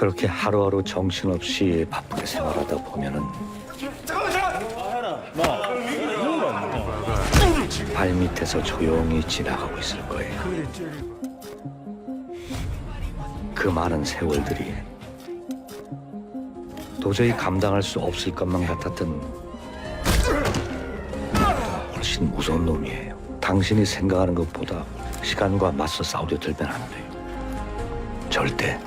그렇게 하루하루 정신없이 바쁘게 생활하다 보면은 발밑에서 조용히 지나가고 있을 거예요. 그 많은 세월들이 도저히 감당할 수 없을 것만 같았던 훨씬 무서운 놈이에요. 당신이 생각하는 것보다 시간과 맞서 싸우려 들면 안 돼요. 절대.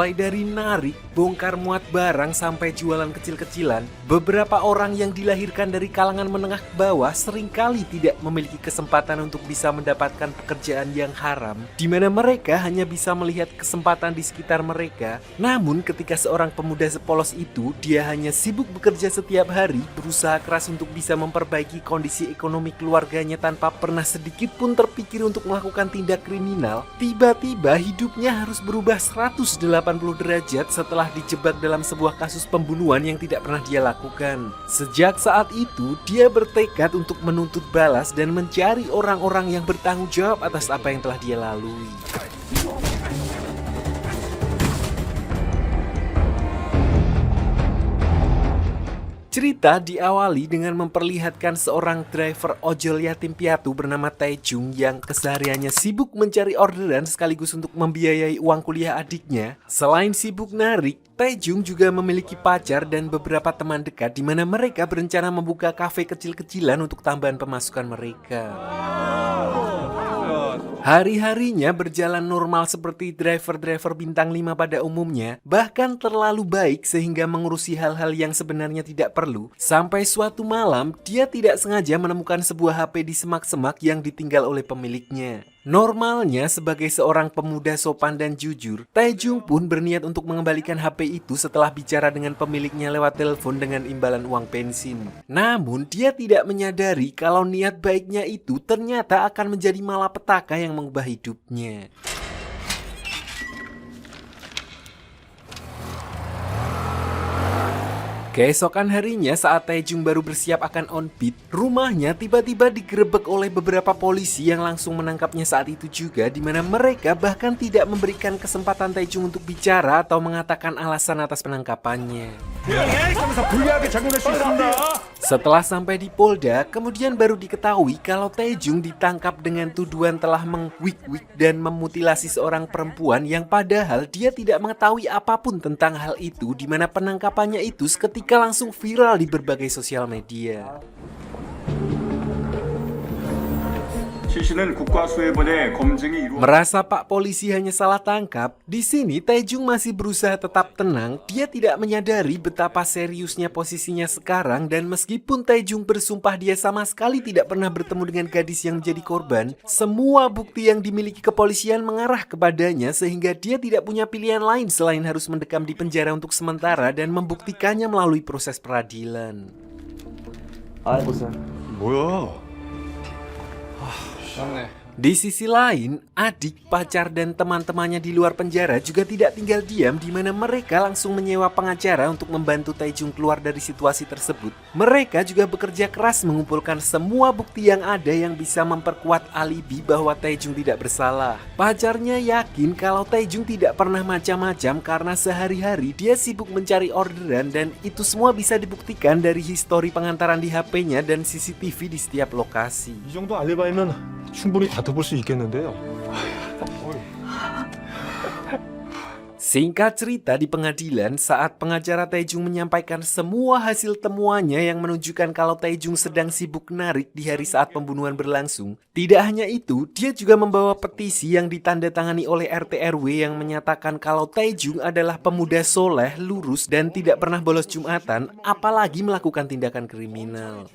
Mulai dari narik, bongkar muat barang sampai jualan kecil-kecilan, beberapa orang yang dilahirkan dari kalangan menengah ke bawah seringkali tidak memiliki kesempatan untuk bisa mendapatkan pekerjaan yang haram, di mana mereka hanya bisa melihat kesempatan di sekitar mereka. Namun ketika seorang pemuda sepolos itu, dia hanya sibuk bekerja setiap hari, berusaha keras untuk bisa memperbaiki kondisi ekonomi keluarganya tanpa pernah sedikit pun terpikir untuk melakukan tindak kriminal, tiba-tiba hidupnya harus berubah 180 derajat setelah dijebak dalam sebuah kasus pembunuhan yang tidak pernah dia lakukan. Sejak saat itu, dia bertekad untuk menuntut balas dan mencari orang-orang yang bertanggung jawab atas apa yang telah dia lalui. Cerita diawali dengan memperlihatkan seorang driver ojol yatim piatu bernama Taejung yang kesehariannya sibuk mencari orderan sekaligus untuk membiayai uang kuliah adiknya. Selain sibuk narik, Taejung juga memiliki pacar dan beberapa teman dekat di mana mereka berencana membuka kafe kecil-kecilan untuk tambahan pemasukan mereka. Hari-harinya berjalan normal seperti driver-driver bintang 5 pada umumnya, bahkan terlalu baik sehingga mengurusi hal-hal yang sebenarnya tidak perlu. Sampai suatu malam, dia tidak sengaja menemukan sebuah HP di semak-semak yang ditinggal oleh pemiliknya. Normalnya sebagai seorang pemuda sopan dan jujur, Taejung pun berniat untuk mengembalikan HP itu setelah bicara dengan pemiliknya lewat telepon dengan imbalan uang bensin. Namun dia tidak menyadari kalau niat baiknya itu ternyata akan menjadi malapetaka yang mengubah hidupnya. Keesokan harinya saat Taejung baru bersiap akan on beat, rumahnya tiba-tiba digerebek oleh beberapa polisi yang langsung menangkapnya saat itu juga, di mana mereka bahkan tidak memberikan kesempatan Taejung untuk bicara atau mengatakan alasan atas penangkapannya. Setelah sampai di Polda, kemudian baru diketahui kalau Taejung ditangkap dengan tuduhan telah mengwik-wik dan memutilasi seorang perempuan yang padahal dia tidak mengetahui apapun tentang hal itu, di mana penangkapannya itu seketika langsung viral di berbagai sosial media. Merasa Pak Polisi hanya salah tangkap, di sini Taejung masih berusaha tetap tenang. Dia tidak menyadari betapa seriusnya posisinya sekarang, dan meskipun Taejung bersumpah dia sama sekali tidak pernah bertemu dengan gadis yang menjadi korban, semua bukti yang dimiliki kepolisian mengarah kepadanya sehingga dia tidak punya pilihan lain selain harus mendekam di penjara untuk sementara dan membuktikannya melalui proses peradilan. Di sisi lain, adik, pacar, dan teman-temannya di luar penjara juga tidak tinggal diam, di mana mereka langsung menyewa pengacara untuk membantu Taejung keluar dari situasi tersebut. Mereka juga bekerja keras mengumpulkan semua bukti yang ada yang bisa memperkuat alibi bahwa Taejung tidak bersalah. Pacarnya yakin kalau Taejung tidak pernah macam-macam karena sehari-hari dia sibuk mencari orderan, dan itu semua bisa dibuktikan dari histori pengantaran di HP-nya dan CCTV di setiap lokasi. 이 정도 알리바이면 충분히 다퉈볼 수 있겠는데요. Singkat cerita, di pengadilan, saat pengacara Taejung menyampaikan semua hasil temuannya yang menunjukkan kalau Taejung sedang sibuk narik di hari saat pembunuhan berlangsung. Tidak hanya itu, dia juga membawa petisi yang ditandatangani oleh RT RW yang menyatakan kalau Taejung adalah pemuda soleh, lurus, dan tidak pernah bolos Jumatan, apalagi melakukan tindakan kriminal.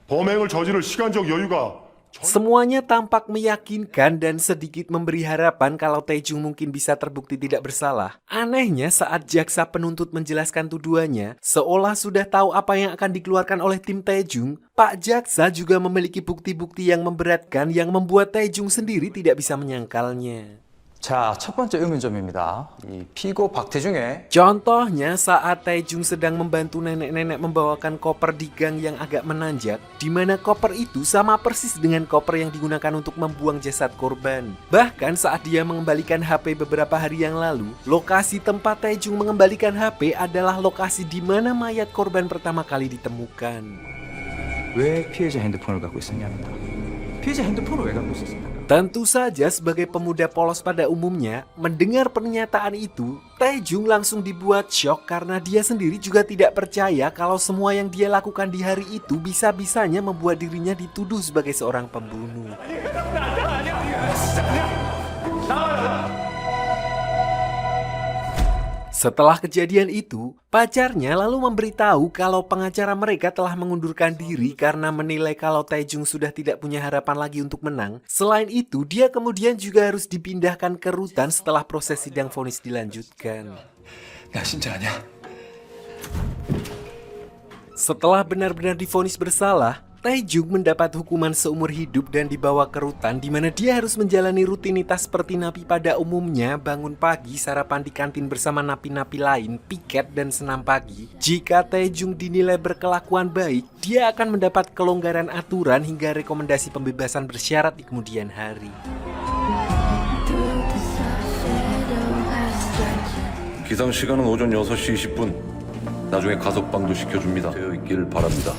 범행을 저지를 시간적 여유가 Semuanya tampak meyakinkan dan sedikit memberi harapan kalau Taejung mungkin bisa terbukti tidak bersalah. Anehnya saat jaksa penuntut menjelaskan tuduhannya, seolah sudah tahu apa yang akan dikeluarkan oleh tim Taejung, Pak Jaksa juga memiliki bukti-bukti yang memberatkan yang membuat Taejung sendiri tidak bisa menyangkalnya. 자, 첫 번째 의문점입니다. 이 피고 박태중의 Contohnya saat Taejung sedang membantu nenek-nenek membawakan koper di gang yang agak menanjak, di mana koper itu sama persis dengan koper yang digunakan untuk membuang jasad korban. Bahkan saat dia mengembalikan HP beberapa hari yang lalu, lokasi tempat Taejung mengembalikan HP adalah lokasi di mana mayat korban pertama kali ditemukan. 왜 피해자 핸드폰을 갖고 있었냐입니다. 피해자 핸드폰을 왜 갖고 있었습니까? Tentu saja sebagai pemuda polos pada umumnya, mendengar pernyataan itu, Taejung langsung dibuat syok karena dia sendiri juga tidak percaya kalau semua yang dia lakukan di hari itu bisa-bisanya membuat dirinya dituduh sebagai seorang pembunuh. Setelah kejadian itu, pacarnya lalu memberitahu kalau pengacara mereka telah mengundurkan diri karena menilai kalau Taejung sudah tidak punya harapan lagi untuk menang. Selain itu, dia kemudian juga harus dipindahkan ke rutan setelah proses sidang vonis dilanjutkan. 나 진짜 아니야. Setelah benar-benar divonis bersalah, Taejung mendapat hukuman seumur hidup dan dibawa ke rutan di mana dia harus menjalani rutinitas seperti napi pada umumnya, bangun pagi, sarapan di kantin bersama napi-napi lain, piket, dan senam pagi. Jika Taejung dinilai berkelakuan baik, dia akan mendapat kelonggaran aturan hingga rekomendasi pembebasan bersyarat di kemudian hari. 기상 시간은 오전 6시 20분. 나중에 가석방도 시켜줍니다. 되어 있길 바랍니다.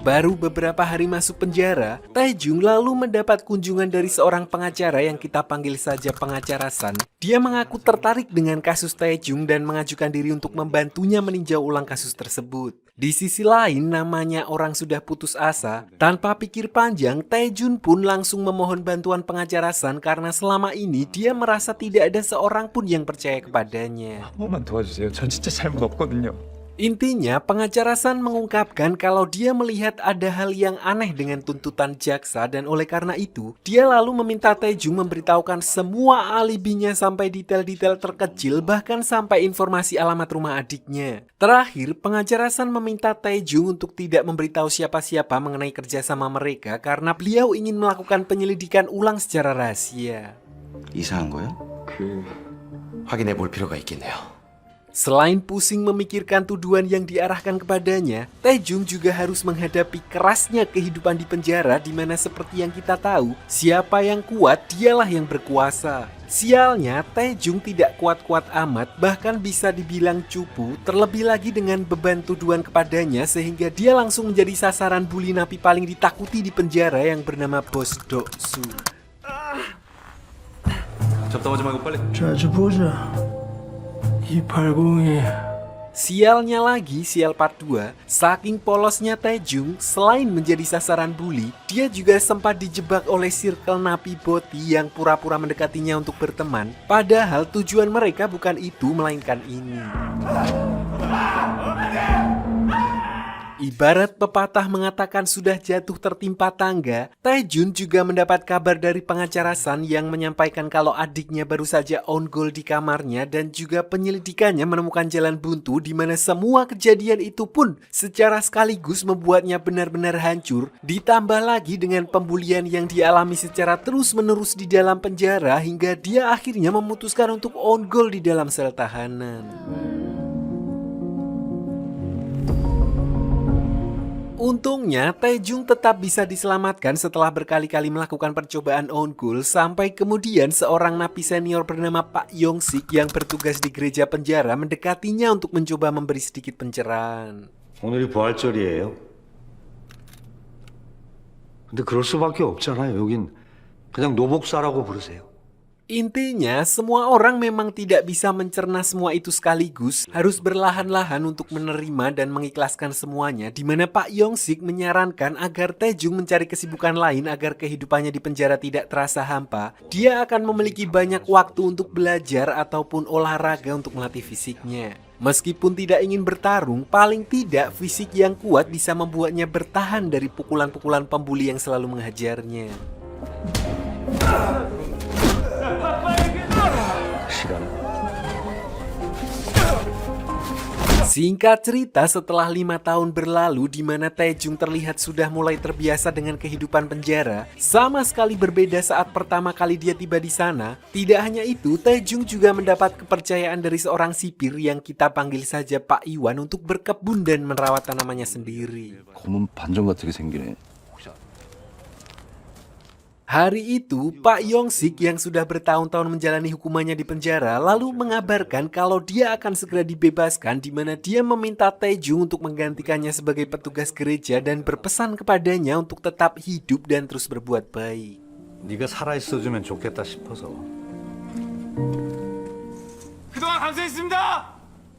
Baru beberapa hari masuk penjara, Taejung lalu mendapat kunjungan dari seorang pengacara yang kita panggil saja pengacara San. Dia mengaku tertarik dengan kasus Taejung dan mengajukan diri untuk membantunya meninjau ulang kasus tersebut. Di sisi lain, namanya orang sudah putus asa. Tanpa pikir panjang, Taejung pun langsung memohon bantuan pengacara San karena selama ini dia merasa tidak ada seorang pun yang percaya kepadanya. 한 번만 도와주세요. 전 진짜 잘못 없거든요. Intinya, pengacara San mengungkapkan kalau dia melihat ada hal yang aneh dengan tuntutan jaksa dan oleh karena itu, dia lalu meminta Taejung memberitahukan semua alibinya sampai detail-detail terkecil bahkan sampai informasi alamat rumah adiknya. Terakhir, pengacara San meminta Taejung untuk tidak memberitahu siapa-siapa mengenai kerjasama mereka karena beliau ingin melakukan penyelidikan ulang secara rahasia. 이상한 거요? 확인해 볼 필요가 있겠네요. Selain pusing memikirkan tuduhan yang diarahkan kepadanya, Taejung juga harus menghadapi kerasnya kehidupan di penjara di mana seperti yang kita tahu, siapa yang kuat dialah yang berkuasa. Sialnya, Taejung tidak kuat-kuat amat, bahkan bisa dibilang cupu, terlebih lagi dengan beban tuduhan kepadanya sehingga dia langsung menjadi sasaran buli napi paling ditakuti di penjara yang bernama Bos Doksu. 잡담하지 말고 빨리. 자주 보자. 이 발공이 Sialnya lagi, sial part 2, saking polosnya Taejung, selain menjadi sasaran bully, dia juga sempat dijebak oleh circle napi boti yang pura-pura mendekatinya untuk berteman. Padahal tujuan mereka bukan itu, melainkan ini. Ibarat pepatah mengatakan sudah jatuh tertimpa tangga, Taejung juga mendapat kabar dari pengacara San yang menyampaikan kalau adiknya baru saja on goal di kamarnya dan juga penyelidikannya menemukan jalan buntu di mana semua kejadian itu pun secara sekaligus membuatnya benar-benar hancur, ditambah lagi dengan pembulian yang dialami secara terus-menerus di dalam penjara hingga dia akhirnya memutuskan untuk on goal di dalam sel tahanan. Untungnya, Taejung tetap bisa diselamatkan setelah berkali-kali melakukan percobaan on goal sampai kemudian seorang napi senior bernama Pak Yong-sik yang bertugas di gereja penjara mendekatinya untuk mencoba memberi sedikit pencerahan. 오늘이 부활절이에요. 근데 그럴 수밖에 없잖아요. 여긴 그냥 노복사라고 부르세요. Intinya, semua orang memang tidak bisa mencerna semua itu sekaligus, harus berlahan-lahan untuk menerima dan mengikhlaskan semuanya, di mana Pak Yong-sik menyarankan agar Taejung mencari kesibukan lain agar kehidupannya di penjara tidak terasa hampa. Dia akan memiliki banyak waktu untuk belajar ataupun olahraga untuk melatih fisiknya. Meskipun tidak ingin bertarung, paling tidak fisik yang kuat bisa membuatnya bertahan dari pukulan-pukulan pembuli yang selalu menghajarnya. Singkat cerita, setelah 5 tahun berlalu di mana Taejung terlihat sudah mulai terbiasa dengan kehidupan penjara, sama sekali berbeda saat pertama kali dia tiba di sana. Tidak hanya itu, Taejung juga mendapat kepercayaan dari seorang sipir yang kita panggil saja Pak Iwan untuk berkebun dan merawat tanamannya sendiri. 검은 반점 같게 생기네. Hari itu, Pak Yongsik yang sudah bertahun-tahun menjalani hukumannya di penjara lalu mengabarkan kalau dia akan segera dibebaskan, di mana dia meminta Taejung untuk menggantikannya sebagai petugas gereja dan berpesan kepadanya untuk tetap hidup dan terus berbuat baik. 네가 살아 있어주면 좋겠다 싶어서.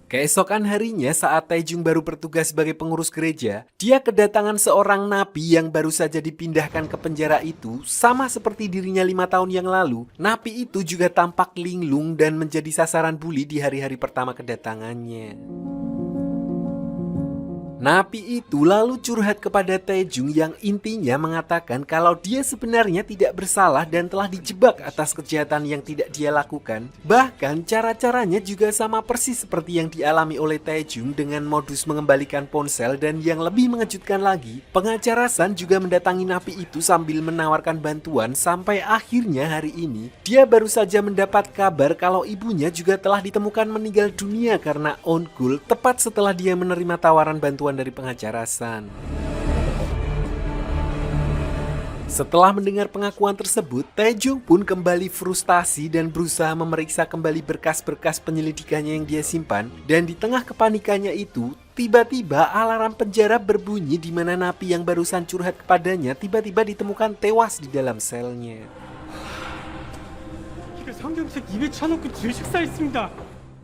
Keesokan harinya saat Taejung baru bertugas sebagai pengurus gereja, dia kedatangan seorang napi yang baru saja dipindahkan ke penjara itu. Sama seperti dirinya 5 tahun yang lalu, napi itu juga tampak linglung dan menjadi sasaran bully di hari-hari pertama kedatangannya. Napi itu lalu curhat kepada Taejung yang intinya mengatakan kalau dia sebenarnya tidak bersalah dan telah dijebak atas kejahatan yang tidak dia lakukan. Bahkan cara-caranya juga sama persis seperti yang dialami oleh Taejung dengan modus mengembalikan ponsel, dan yang lebih mengejutkan lagi, pengacara San juga mendatangi napi itu sambil menawarkan bantuan sampai akhirnya hari ini dia baru saja mendapat kabar kalau ibunya juga telah ditemukan meninggal dunia karena on call tepat setelah dia menerima tawaran bantuan dari pengacara San. Setelah mendengar pengakuan tersebut, Taejung pun kembali frustasi dan berusaha memeriksa kembali berkas-berkas penyelidikannya yang dia simpan. Dan di tengah kepanikannya itu, tiba-tiba alarm penjara berbunyi di mana napi yang barusan curhat kepadanya tiba-tiba ditemukan tewas di dalam selnya.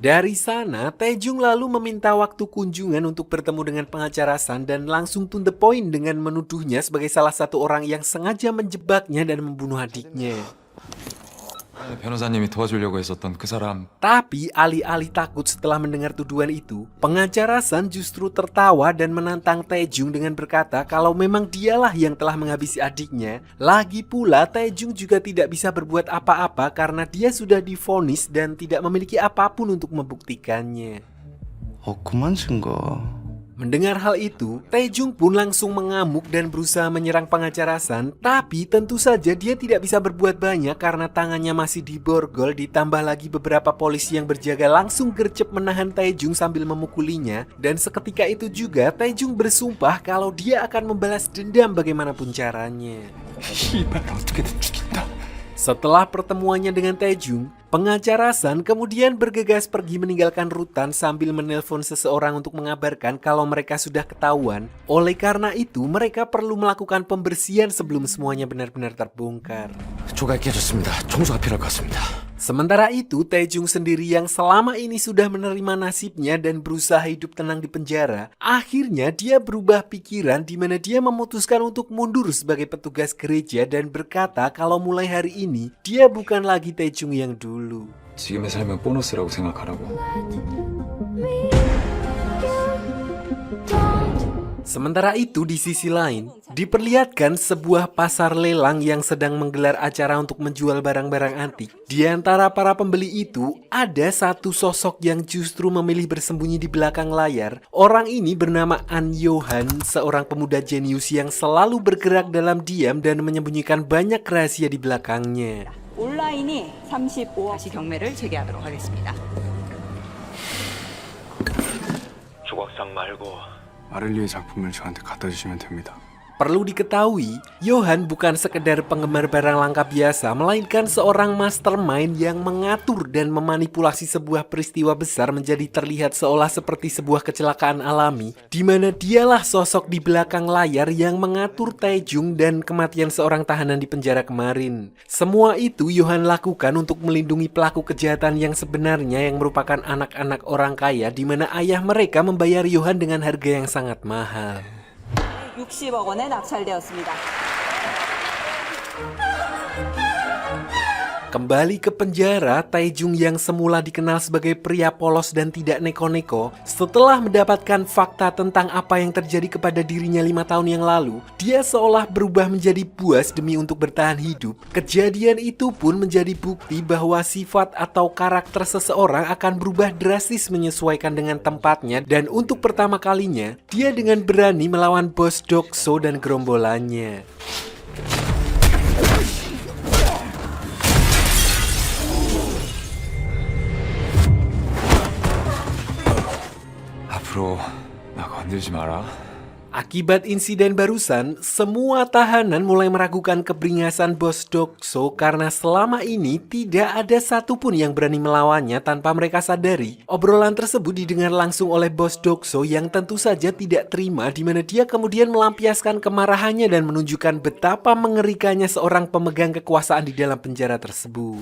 Dari sana, Taejung lalu meminta waktu kunjungan untuk bertemu dengan pengacara San dan langsung to the point dengan menuduhnya sebagai salah satu orang yang sengaja menjebaknya dan membunuh adiknya. 변호사님이 도와주려고 했었던 그 사람. Tapi alih-alih takut setelah mendengar tuduhan itu, pengacara San justru tertawa dan menantang Taejung dengan berkata kalau memang dialah yang telah menghabisi adiknya. Lagi pula Taejung juga tidak bisa berbuat apa-apa karena dia sudah divonis dan tidak memiliki apapun untuk membuktikannya. 그만 증거. Mendengar hal itu, Taejung pun langsung mengamuk dan berusaha menyerang pengacara San. Tapi tentu saja dia tidak bisa berbuat banyak karena tangannya masih diborgol. Ditambah lagi beberapa polisi yang berjaga langsung gercep menahan Taejung sambil memukulinya. Dan seketika itu juga Taejung bersumpah kalau dia akan membalas dendam bagaimanapun caranya. Setelah pertemuannya dengan Taejung, pengacara San kemudian bergegas pergi meninggalkan rutan sambil menelpon seseorang untuk mengabarkan kalau mereka sudah ketahuan. Oleh karena itu, mereka perlu melakukan pembersihan sebelum semuanya benar-benar terbongkar. 조각이 깨졌습니다. 청소가 필요할 것 같습니다. Sementara itu, Taejung sendiri yang selama ini sudah menerima nasibnya dan berusaha hidup tenang di penjara, akhirnya dia berubah pikiran di mana dia memutuskan untuk mundur sebagai petugas gereja dan berkata kalau mulai hari ini dia bukan lagi Taejung yang dulu. 지금의 삶은 보너스라고 생각하라고. Sementara itu di sisi lain, diperlihatkan sebuah pasar lelang yang sedang menggelar acara untuk menjual barang-barang antik. Di antara para pembeli itu, ada satu sosok yang justru memilih bersembunyi di belakang layar. Orang ini bernama An Yohan, seorang pemuda jenius yang selalu bergerak dalam diam dan menyembunyikan banyak rahasia di belakangnya. 온라인이 35억. 다시 경매를 재개하도록 하겠습니다. 조각상 말고 마를리의 작품을 저한테 갖다 주시면 됩니다. Perlu diketahui, Yohan bukan sekedar penggemar barang langka biasa, melainkan seorang mastermind yang mengatur dan memanipulasi sebuah peristiwa besar menjadi terlihat seolah seperti sebuah kecelakaan alami, di mana dialah sosok di belakang layar yang mengatur Taejung dan kematian seorang tahanan di penjara kemarin. Semua itu Yohan lakukan untuk melindungi pelaku kejahatan yang sebenarnya yang merupakan anak-anak orang kaya, di mana ayah mereka membayar Yohan dengan harga yang sangat mahal. 60억 원에 낙찰되었습니다. Kembali ke penjara, Taejung yang semula dikenal sebagai pria polos dan tidak neko-neko, setelah mendapatkan fakta tentang apa yang terjadi kepada dirinya 5 tahun yang lalu, dia seolah berubah menjadi buas demi untuk bertahan hidup. Kejadian itu pun menjadi bukti bahwa sifat atau karakter seseorang akan berubah drastis menyesuaikan dengan tempatnya, dan untuk pertama kalinya, dia dengan berani melawan bos Dokso dan gerombolannya. 앞으로 나 건들지 마라. Akibat insiden barusan, semua tahanan mulai meragukan keberingasan bos Dokso karena selama ini tidak ada satupun yang berani melawannya tanpa mereka sadari. Obrolan tersebut didengar langsung oleh bos Dokso yang tentu saja tidak terima, di mana dia kemudian melampiaskan kemarahannya dan menunjukkan betapa mengerikannya seorang pemegang kekuasaan di dalam penjara tersebut.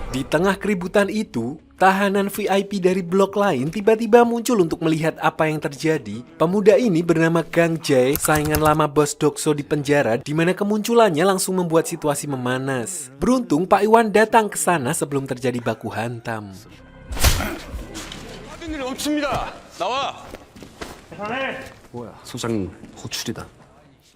Di tengah keributan itu, tahanan VIP dari blok lain tiba-tiba muncul untuk melihat apa yang terjadi. Pemuda ini bernama Gang Jae, saingan lama bos Dokso di penjara, di mana kemunculannya langsung membuat situasi memanas. Beruntung Pak Iwan datang ke sana sebelum terjadi baku hantam. 소장 호출이다.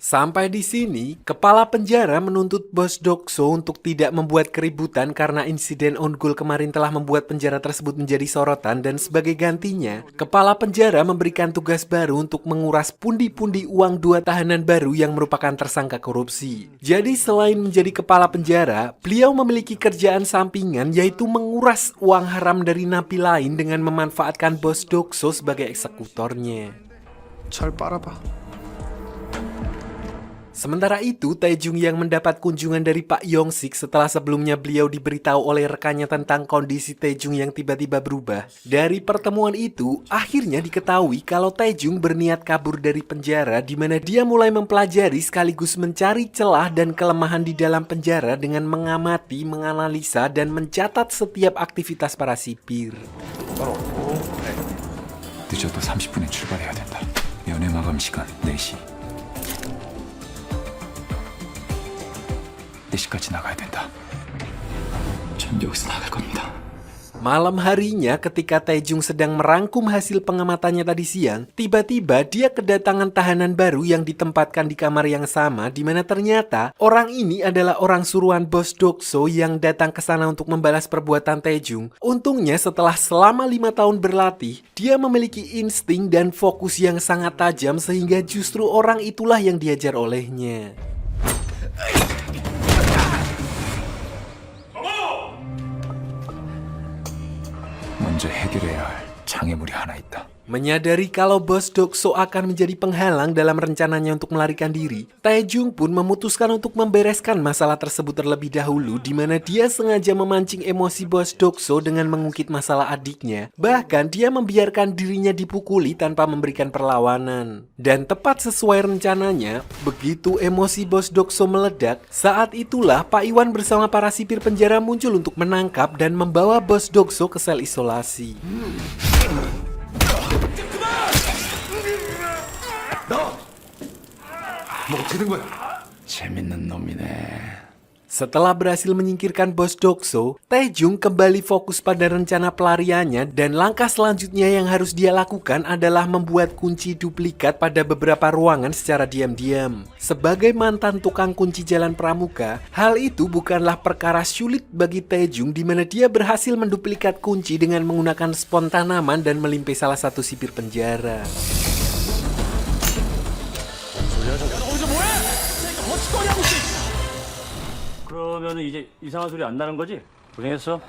Sampai di sini, kepala penjara menuntut bos Dokso untuk tidak membuat keributan karena insiden on goal kemarin telah membuat penjara tersebut menjadi sorotan, dan sebagai gantinya, kepala penjara memberikan tugas baru untuk menguras pundi-pundi uang 2 tahanan baru yang merupakan tersangka korupsi. Jadi selain menjadi kepala penjara, beliau memiliki kerjaan sampingan yaitu menguras uang haram dari napi lain dengan memanfaatkan bos Dokso sebagai eksekutornya. 잘 빨아봐. Sementara itu, Taejung yang mendapat kunjungan dari Pak Yongsik setelah sebelumnya beliau diberitahu oleh rekannya tentang kondisi Taejung yang tiba-tiba berubah. Dari pertemuan itu, akhirnya diketahui kalau Taejung berniat kabur dari penjara, di mana dia mulai mempelajari sekaligus mencari celah dan kelemahan di dalam penjara dengan mengamati, menganalisa, dan mencatat setiap aktivitas para sipir. 늦어도 30분에 출발해야 된다. 연애 마감 시간 4시. 4시까지 나가야 된다. 전 여기서 나갈 겁니다. Malam harinya ketika Taejung sedang merangkum hasil pengamatannya tadi siang, tiba-tiba dia kedatangan tahanan baru yang ditempatkan di kamar yang sama, di mana ternyata orang ini adalah orang suruhan bos Dokso yang datang ke sana untuk membalas perbuatan Taejung. Untungnya setelah selama 5 tahun berlatih, dia memiliki insting dan fokus yang sangat tajam sehingga justru orang itulah yang diajar olehnya. 먼저 해결해야 할 장애물이 하나 있다. Menyadari kalau bos Dokso akan menjadi penghalang dalam rencananya untuk melarikan diri, Taejung pun memutuskan untuk membereskan masalah tersebut terlebih dahulu, di mana dia sengaja memancing emosi bos Dokso dengan mengungkit masalah adiknya. Bahkan dia membiarkan dirinya dipukuli tanpa memberikan perlawanan. Dan tepat sesuai rencananya, begitu emosi bos Dokso meledak, saat itulah Pak Iwan bersama para sipir penjara muncul untuk menangkap dan membawa bos Dokso ke sel isolasi. 뭐 어떻게 된 거야? 재밌는 놈이네. Setelah berhasil menyingkirkan bos Dokso, Taejung kembali fokus pada rencana pelariannya, dan langkah selanjutnya yang harus dia lakukan adalah membuat kunci duplikat pada beberapa ruangan secara diam-diam. Sebagai mantan tukang kunci jalan pramuka, hal itu bukanlah perkara sulit bagi Taejung, di mana dia berhasil menduplikat kunci dengan menggunakan spons tanaman dan melimpai salah satu sipir penjara. 그러면 이제 이상한 소리 안 나는 거지? 고생했어.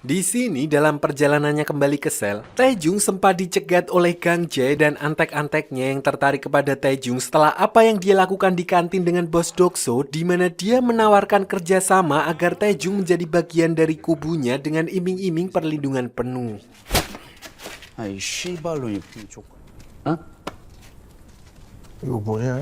Di sini dalam perjalanannya kembali ke sel, Taejung sempat dicegat oleh Gang Jae dan antek-anteknya yang tertarik kepada Taejung setelah apa yang dia lakukan di kantin dengan bos Dokso, di mana dia menawarkan kerjasama agar Taejung menjadi bagian dari kubunya dengan iming-iming perlindungan penuh. 아이 씨발로니 족. 이거 뭐냐?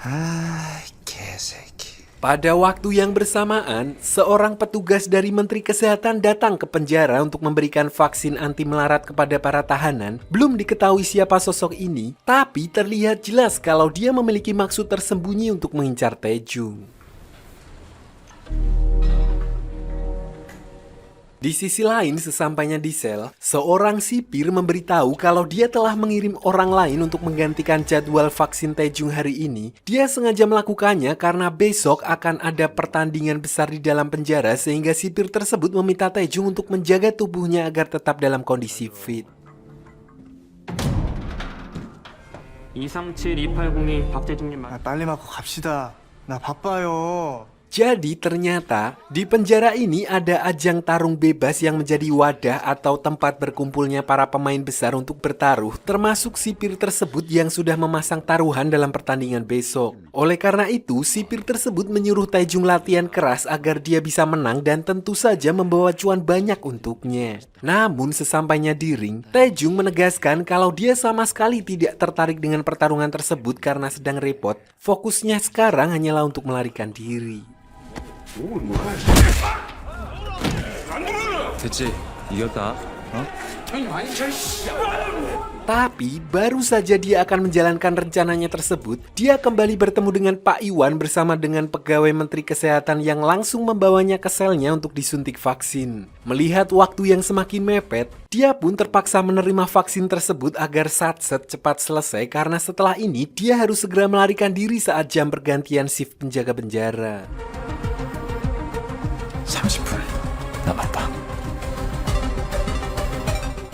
아 개새끼. Pada waktu yang bersamaan, seorang petugas dari Menteri Kesehatan datang ke penjara untuk memberikan vaksin anti melarat kepada para tahanan. Belum diketahui siapa sosok ini, tapi terlihat jelas kalau dia memiliki maksud tersembunyi untuk mengincar Taejung. Di sisi lain, sesampainya di sel, seorang sipir memberitahu kalau dia telah mengirim orang lain untuk menggantikan jadwal vaksin Taejung hari ini. Dia sengaja melakukannya karena besok akan ada pertandingan besar di dalam penjara, sehingga sipir tersebut meminta Taejung untuk menjaga tubuhnya agar tetap dalam kondisi fit. 237280이 박재중님 빨리 맞고 갑시다. 나 바빠요. Jadi ternyata di penjara ini ada ajang tarung bebas yang menjadi wadah atau tempat berkumpulnya para pemain besar untuk bertaruh, termasuk sipir tersebut yang sudah memasang taruhan dalam pertandingan besok. Oleh karena itu, sipir tersebut menyuruh Taejung latihan keras agar dia bisa menang dan tentu saja membawa cuan banyak untuknya. Namun sesampainya di ring, Taejung menegaskan kalau dia sama sekali tidak tertarik dengan pertarungan tersebut karena sedang repot. Fokusnya sekarang hanyalah untuk melarikan diri. 됐지? 이겼다. 어? Tapi baru saja dia akan menjalankan rencananya tersebut, dia kembali bertemu dengan Pak Iwan bersama dengan pegawai Menteri Kesehatan yang langsung membawanya ke selnya untuk disuntik vaksin. Melihat waktu yang semakin mepet, dia pun terpaksa menerima vaksin tersebut agar satset cepat selesai karena setelah ini dia harus segera melarikan diri saat jam pergantian shift penjaga penjara. 30분 남았다.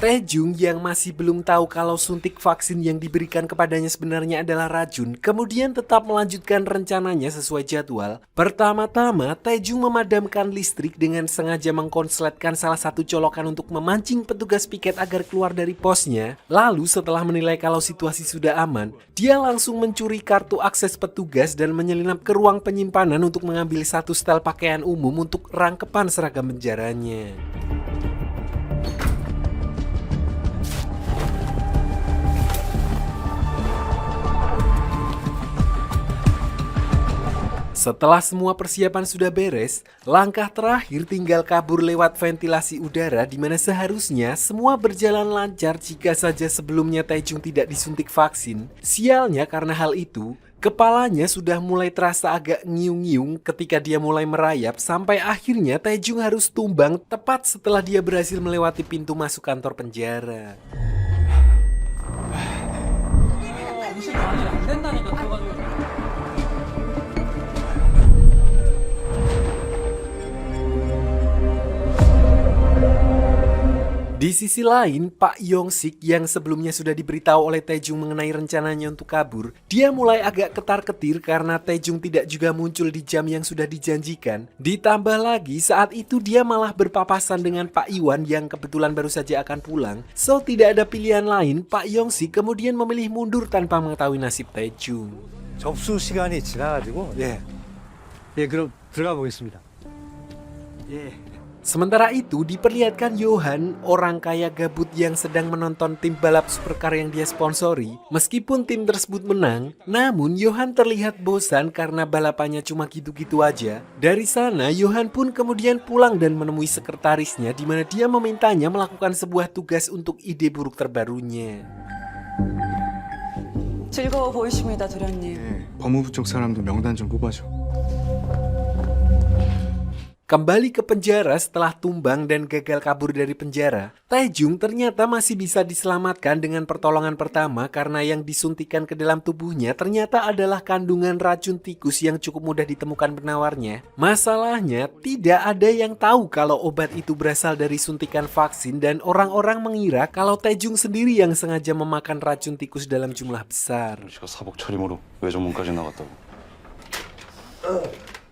Taejung yang masih belum tahu kalau suntik vaksin yang diberikan kepadanya sebenarnya adalah racun, kemudian tetap melanjutkan rencananya sesuai jadwal. Pertama-tama, Taejung memadamkan listrik dengan sengaja mengkonsletkan salah satu colokan untuk memancing petugas piket agar keluar dari posnya. Lalu setelah menilai kalau situasi sudah aman, dia langsung mencuri kartu akses petugas dan menyelinap ke ruang penyimpanan untuk mengambil satu setel pakaian umum untuk rangkepan seragam penjaranya. Setelah semua persiapan sudah beres, langkah terakhir tinggal kabur lewat ventilasi udara di mana seharusnya semua berjalan lancar jika saja sebelumnya Taejung tidak disuntik vaksin. Sialnya karena hal itu, kepalanya sudah mulai terasa agak ngiung-ngiung ketika dia mulai merayap sampai akhirnya Taejung harus tumbang tepat setelah dia berhasil melewati pintu masuk kantor penjara. Di sisi lain, Pak Yong-sik yang sebelumnya sudah diberitahu oleh Taejung mengenai rencananya untuk kabur, dia mulai agak ketar-ketir karena Taejung tidak juga muncul di jam yang sudah dijanjikan. Ditambah lagi, saat itu dia malah berpapasan dengan Pak Iwan yang kebetulan baru saja akan pulang. So, tidak ada pilihan lain, Pak Yong-sik kemudian memilih mundur tanpa mengetahui nasib Taejung. 접수 시간이 지나가지고 그럼 들어가 보겠습니다. Sementara itu diperlihatkan Johan, orang kaya gabut yang sedang menonton tim balap supercar yang dia sponsori. Meskipun tim tersebut menang, namun Johan terlihat bosan karena balapannya cuma gitu-gitu aja. Dari sana Johan pun kemudian pulang dan menemui sekretarisnya di mana dia memintanya melakukan sebuah tugas untuk ide buruk terbarunya. 즐거워 보이십니다, 도련님. 법무부 쪽 사람도 명단 좀 뽑아줘. Kembali ke penjara setelah tumbang dan gagal kabur dari penjara, Taejung ternyata masih bisa diselamatkan dengan pertolongan pertama karena yang disuntikan ke dalam tubuhnya ternyata adalah kandungan racun tikus yang cukup mudah ditemukan penawarnya. Masalahnya, tidak ada yang tahu kalau obat itu berasal dari suntikan vaksin dan orang-orang mengira kalau Taejung sendiri yang sengaja memakan racun tikus dalam jumlah besar. 제가 사복 차림으로 외정문까지 나갔다고.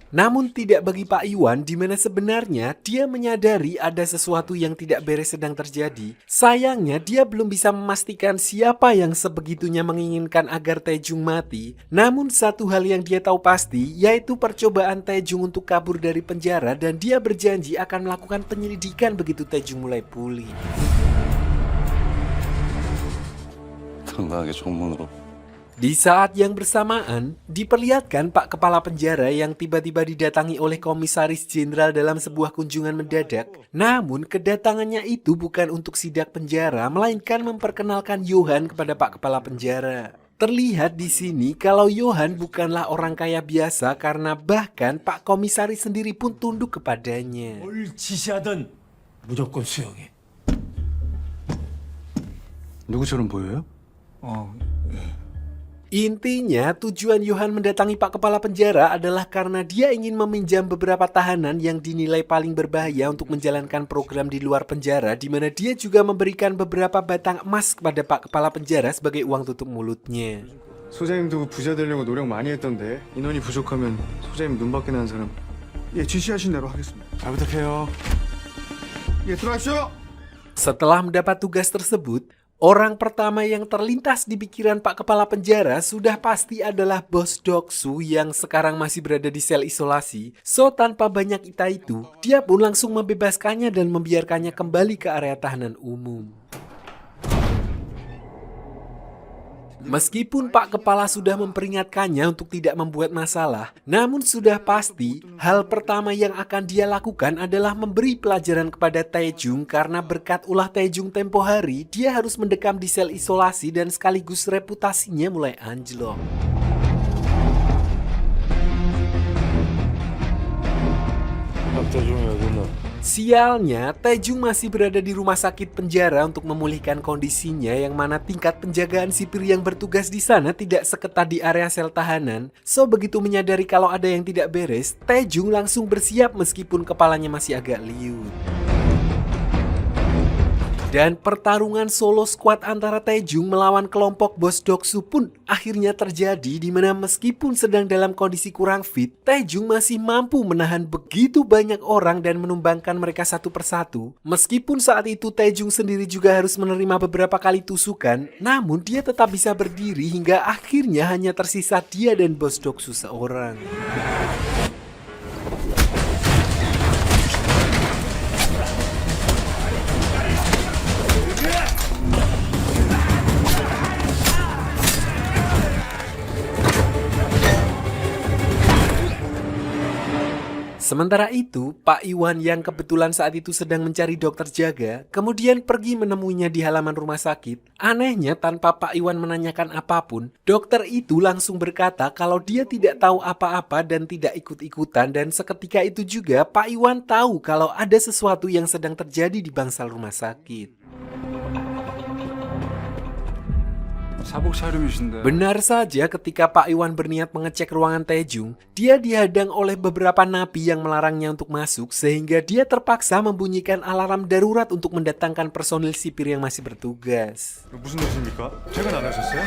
Namun tidak bagi Pak Iwan di mana sebenarnya dia menyadari ada sesuatu yang tidak beres sedang terjadi. Sayangnya dia belum bisa memastikan siapa yang sebegitunya menginginkan agar Taejung mati. Namun satu hal yang dia tahu pasti yaitu percobaan Taejung untuk kabur dari penjara dan dia berjanji akan melakukan penyelidikan begitu Taejung mulai pulih. 당당하게 정문으로 Di saat yang bersamaan, diperlihatkan Pak Kepala Penjara yang tiba-tiba didatangi oleh Komisaris Jenderal dalam sebuah kunjungan mendadak. Namun, kedatangannya itu bukan untuk sidak penjara, melainkan memperkenalkan Johan kepada Pak Kepala Penjara. Terlihat di sini kalau Johan bukanlah orang kaya biasa karena bahkan Pak Komisaris sendiri pun tunduk kepadanya. 뭘 지시하든 무조건 수용해. 누구처럼 보여요? Intinya, tujuan Johan mendatangi Pak Kepala Penjara adalah karena dia ingin meminjam beberapa tahanan yang dinilai paling berbahaya untuk menjalankan program di luar penjara, di mana dia juga memberikan beberapa batang emas kepada Pak Kepala Penjara sebagai uang tutup mulutnya. 소장님도 부자 되려고 노력 많이 했던데 인원이 부족하면 소장님 눈밖에 나는 사람 예 지시하신 대로 하겠습니다. 잘 부탁해요. 예 들어가십시오. Setelah mendapat tugas tersebut, orang pertama yang terlintas di pikiran Pak Kepala Penjara sudah pasti adalah Bos Doksu yang sekarang masih berada di sel isolasi. So, tanpa banyak itu, dia pun langsung membebaskannya dan membiarkannya kembali ke area tahanan umum. Meskipun Pak Kepala sudah memperingatkannya untuk tidak membuat masalah, namun sudah pasti hal pertama yang akan dia lakukan adalah memberi pelajaran kepada Taejung karena berkat ulah Taejung tempo hari, dia harus mendekam di sel isolasi dan sekaligus reputasinya mulai anjlok. Sialnya, Taejung masih berada di rumah sakit penjara untuk memulihkan kondisinya yang mana tingkat penjagaan sipir yang bertugas di sana tidak seketat di area sel tahanan. So, begitu menyadari kalau ada yang tidak beres, Taejung langsung bersiap meskipun kepalanya masih agak liut. Dan pertarungan solo squad antara Taejung melawan kelompok Bos Doksu pun akhirnya terjadi di mana meskipun sedang dalam kondisi kurang fit, Taejung masih mampu menahan begitu banyak orang dan menumbangkan mereka satu persatu. Meskipun saat itu Taejung sendiri juga harus menerima beberapa kali tusukan, namun dia tetap bisa berdiri hingga akhirnya hanya tersisa dia dan Bos Doksu seorang. Sementara itu, Pak Iwan yang kebetulan saat itu sedang mencari dokter jaga, kemudian pergi menemuinya di halaman rumah sakit. Anehnya, tanpa Pak Iwan menanyakan apapun, dokter itu langsung berkata kalau dia tidak tahu apa-apa dan tidak ikut-ikutan, dan seketika itu juga Pak Iwan tahu kalau ada sesuatu yang sedang terjadi di bangsal rumah sakit. 사복 차림이신데. Benar saja ketika Pak Iwan berniat mengecek ruangan Taejung, dia dihadang oleh beberapa napi yang melarangnya untuk masuk sehingga dia terpaksa membunyikan alarm darurat untuk mendatangkan personil sipir yang masih bertugas. 무슨 일이십니까? 퇴근 안 하셨어요?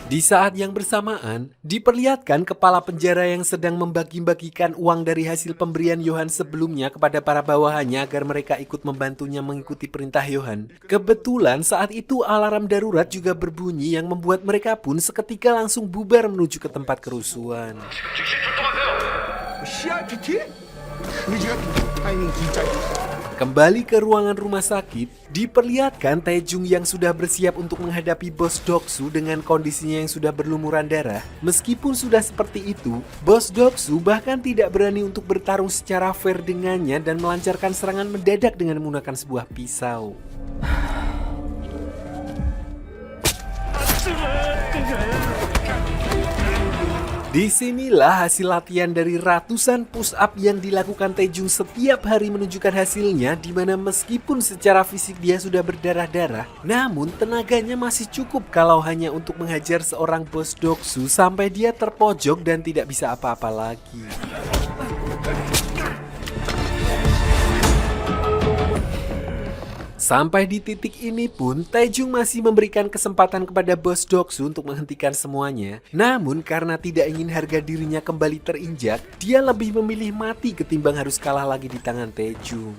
Di saat yang bersamaan, diperlihatkan kepala penjara yang sedang membagi-bagikan uang dari hasil pemberian Johan sebelumnya kepada para bawahannya agar mereka ikut membantunya mengikuti perintah Johan. Kebetulan saat itu alarm darurat juga berbunyi yang membuat mereka pun seketika langsung bubar menuju ke tempat kerusuhan. Kembali ke ruangan rumah sakit, diperlihatkan Taejung yang sudah bersiap untuk menghadapi Bos Doksu dengan kondisinya yang sudah berlumuran darah. Meskipun sudah seperti itu, Bos Doksu bahkan tidak berani untuk bertarung secara fair dengannya dan melancarkan serangan mendadak dengan menggunakan sebuah pisau. Disinilah hasil latihan dari ratusan push up yang dilakukan Taejung setiap hari menunjukkan hasilnya, di mana meskipun secara fisik dia sudah berdarah-darah, namun tenaganya masih cukup kalau hanya untuk menghajar seorang Bos Doksu sampai dia terpojok dan tidak bisa apa-apa lagi. Sampai di titik ini pun, Taejung masih memberikan kesempatan kepada Bos Doksu untuk menghentikan semuanya. Namun karena tidak ingin harga dirinya kembali terinjak, dia lebih memilih mati ketimbang harus kalah lagi di tangan Taejung.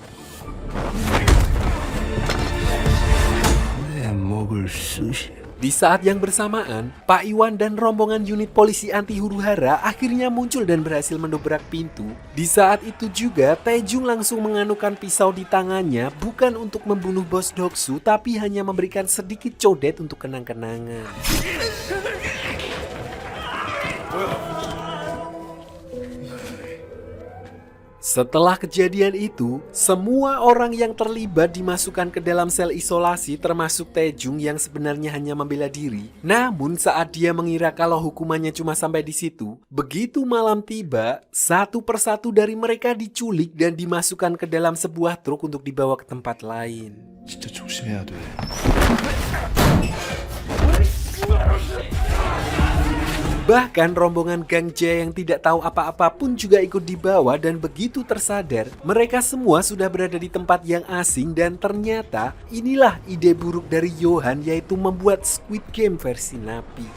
내 목을 쑤시고 Di saat yang bersamaan, Pak Iwan dan rombongan unit polisi anti huru-hara akhirnya muncul dan berhasil mendobrak pintu. Di saat itu juga, Taejung langsung menganukan pisau di tangannya bukan untuk membunuh bos Doksu, tapi hanya memberikan sedikit codet untuk kenang-kenangan. Setelah kejadian itu, semua orang yang terlibat dimasukkan ke dalam sel isolasi termasuk Taejung yang sebenarnya hanya membela diri. Namun saat dia mengira kalau hukumannya cuma sampai di situ, begitu malam tiba, satu persatu dari mereka diculik dan dimasukkan ke dalam sebuah truk untuk dibawa ke tempat lain. 진짜 조심해야 돼. Bahkan rombongan Gang Jaya yang tidak tahu apa-apa pun juga ikut dibawa dan begitu tersadar, mereka semua sudah berada di tempat yang asing dan ternyata inilah ide buruk dari Johan yaitu membuat Squid Game versi Napi.